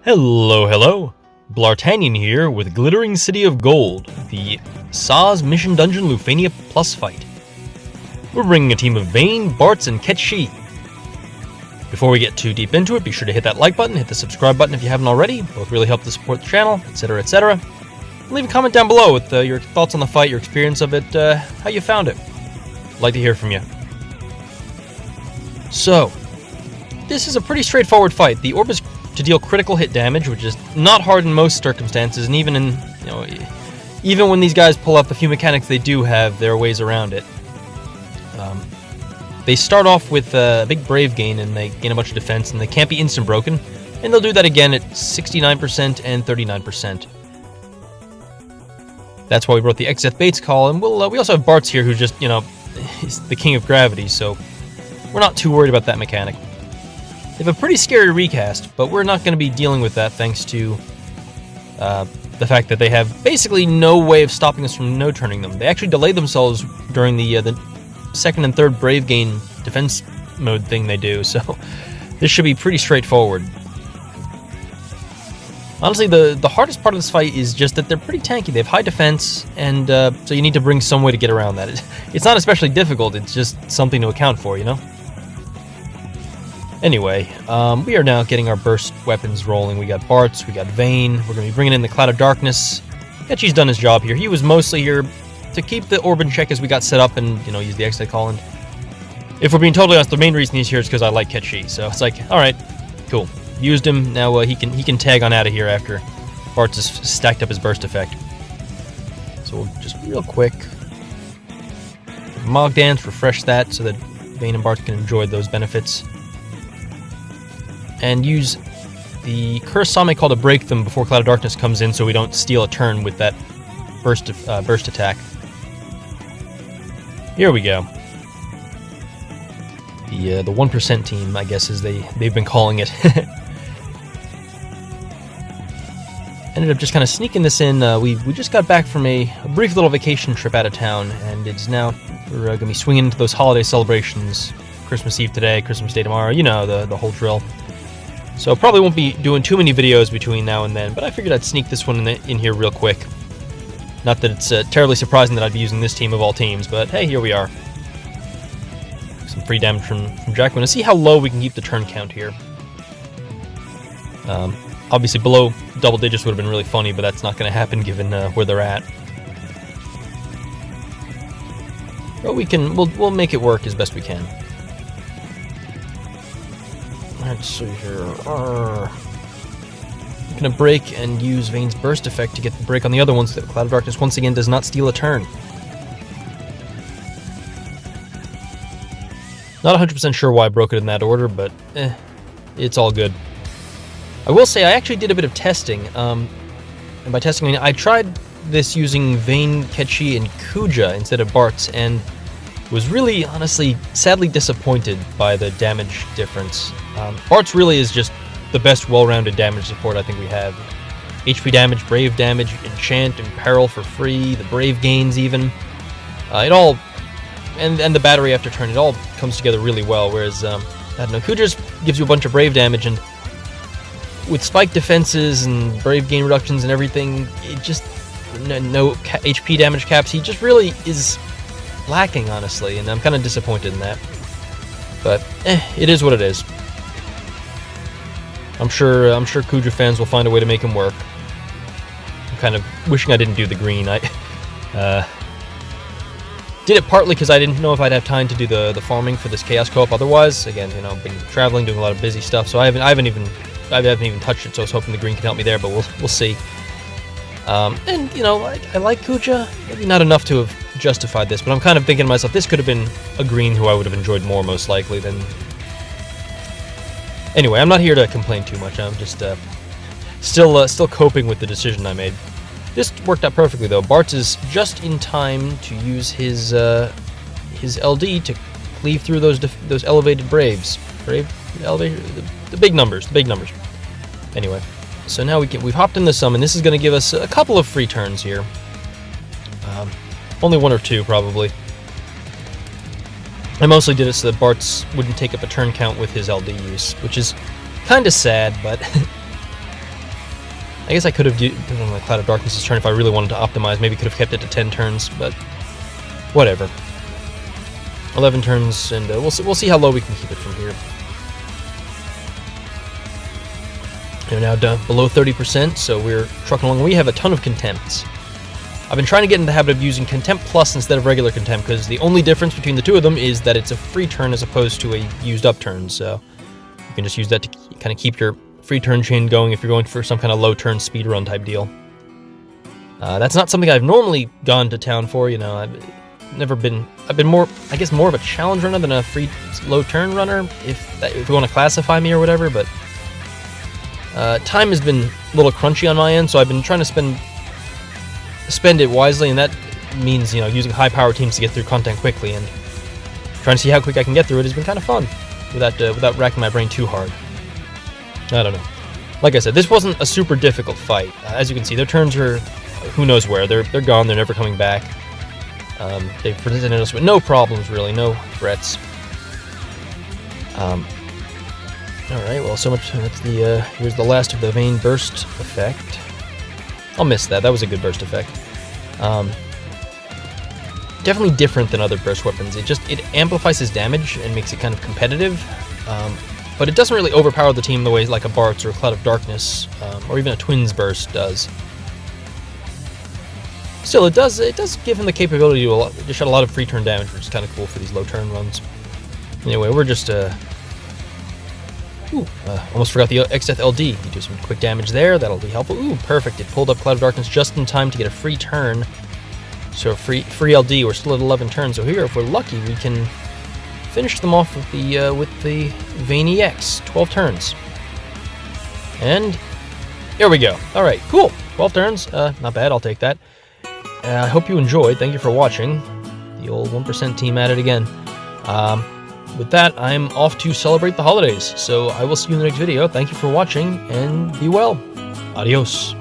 Hello, hello! Bl'Artagnan here with Glittering City of Gold, the Sazh Mission Dungeon Lufenia Plus fight. We're bringing a team of Vayne, Bartz, and Cait Sith. Before we get too deep into it, be sure to hit that like button, hit the subscribe button if you haven't already. Both really help to support the channel, etc, etc. Leave a comment down below with your thoughts on the fight, your experience of it, how you found it. I'd like to hear from you. So, this is a pretty straightforward fight. The orb is to deal critical hit damage, which is not hard in most circumstances, and even in, even when these guys pull out the few mechanics they do have, there are ways around it. They start off with a big brave gain, and they gain a bunch of defense, and they can't be instant broken, and they'll do that again at 69% and 39%. That's why we wrote the Cait Sith Bates call, and we also have Bartz here, who just, is the king of gravity, so we're not too worried about that mechanic. They have a pretty scary recast, but we're not going to be dealing with that thanks to the fact that they have basically no way of stopping us from no-turning them. They actually delay themselves during the second and third Brave Gain defense mode thing they do, so this should be pretty straightforward. Honestly, the hardest part of this fight is just that they're pretty tanky. They have high defense, and so you need to bring some way to get around that. It's not especially difficult, it's just something to account for, Anyway, we are now getting our burst weapons rolling. We got Bartz, we got Vayne, we're going to be bringing in the Cloud of Darkness. Ketchy's done his job here. He was mostly here to keep the orb in check as we got set up and, use the exit call. And if we're being totally honest, the main reason he's here is because I like Ketchy. So it's like, alright, cool. Used him, now he can tag on out of here after Bartz has stacked up his burst effect. So we'll just real quick Mog Dance, refresh that so that Vayne and Bartz can enjoy those benefits. And use the Curse Same Call to break them before Cloud of Darkness comes in so we don't steal a turn with that burst attack. Here we go. The 1% team, I guess, as they've been calling it. Ended up just kind of sneaking this in. We just got back from a brief little vacation trip out of town, and it's now we're going to be swinging into those holiday celebrations. Christmas Eve today, Christmas Day tomorrow, the whole drill. So probably won't be doing too many videos between now and then, but I figured I'd sneak this one in here real quick. Not that it's terribly surprising that I'd be using this team of all teams, but hey, here we are. Some free damage from Jack. We're going to see how low we can keep the turn count here. Obviously below double digits would have been really funny, but that's not going to happen given where they're at. But we'll make it work as best we can. Let's see here. I'm going to break and use Vayne's burst effect to get the break on the other ones so that Cloud of Darkness once again does not steal a turn. Not 100% sure why I broke it in that order, but it's all good. I will say I actually did a bit of testing, and by testing I mean I tried this using Vayne, Ketchy, and Kuja instead of Bartz, and was really, honestly, sadly disappointed by the damage difference. Bartz really is just the best well-rounded damage support I think we have. HP damage, Brave damage, Enchant, and Peril for free, the Brave gains even. It all, and the battery after turn, it all comes together really well, whereas, I don't know, Kuja just gives you a bunch of Brave damage, and with spike defenses and Brave gain reductions and everything, it just, no HP damage caps, he just really is lacking, honestly, and I'm kind of disappointed in that. But, it is what it is. I'm sure Kuja fans will find a way to make him work. I'm kind of wishing I didn't do the green. I did it partly because I didn't know if I'd have time to do the farming for this Chaos Co-op otherwise. Again, been traveling, doing a lot of busy stuff, so I haven't even touched it, so I was hoping the green can help me there, but we'll see. And, I like Kuja, maybe not enough to have justified this, but I'm kind of thinking to myself, this could have been a green who I would have enjoyed more, most likely, than... Anyway, I'm not here to complain too much, I'm just still coping with the decision I made. This worked out perfectly, though. Bartz is just in time to use his LD to cleave through those elevated Braves. The big numbers. Anyway, so now we've hopped in the summon. This is going to give us a couple of free turns here. Only one or two, probably. I mostly did it so that Bartz wouldn't take up a turn count with his LD use, which is kind of sad, but I guess I could have done on my Cloud of Darkness's turn if I really wanted to optimize. Maybe could have kept it to 10 turns, but whatever. 11 turns, and we'll see how low we can keep it from here. We're now down below 30%, so we're trucking along. We have a ton of Contempts. I've been trying to get in the habit of using Contempt Plus instead of regular Contempt, because the only difference between the two of them is that it's a free turn as opposed to a used-up turn, so you can just use that to kind of keep your free turn chain going if you're going for some kind of low turn speedrun type deal. That's not something I've normally gone to town for, you know. I've been more, I guess, more of a challenge runner than a free low turn runner, if you want to classify me or whatever, but time has been a little crunchy on my end, so I've been trying to spend it wisely, and that means, you know, using high power teams to get through content quickly, and trying to see how quick I can get through it has been kind of fun without racking my brain too hard. I don't know. Like I said, this wasn't a super difficult fight. As you can see, their turns are who knows where. They're gone. They're never coming back. They've presented us with no problems, really, no threats. All right. Well, so much. That's here's the last of the Vayne burst effect. I'll miss that. That was a good burst effect. Definitely different than other burst weapons. It amplifies his damage and makes it kind of competitive. But it doesn't really overpower the team the way like a Bartz or a Cloud of Darkness, or even a Twins burst does. Still, it does give him the capability to dish out a lot of free turn damage, which is kind of cool for these low turn runs. Anyway, we're just almost forgot the Cait Sith LD. You do some quick damage there. That'll be helpful. Ooh, perfect. It pulled up Cloud of Darkness just in time to get a free turn. So free LD. We're still at 11 turns. So here, if we're lucky, we can finish them off with the Vayne EX. 12 turns. And here we go. All right, cool. 12 turns. Not bad. I'll take that. I hope you enjoyed. Thank you for watching. The old 1% team at it again. With that, I'm off to celebrate the holidays. So I will see you in the next video. Thank you for watching, and be well. Adios.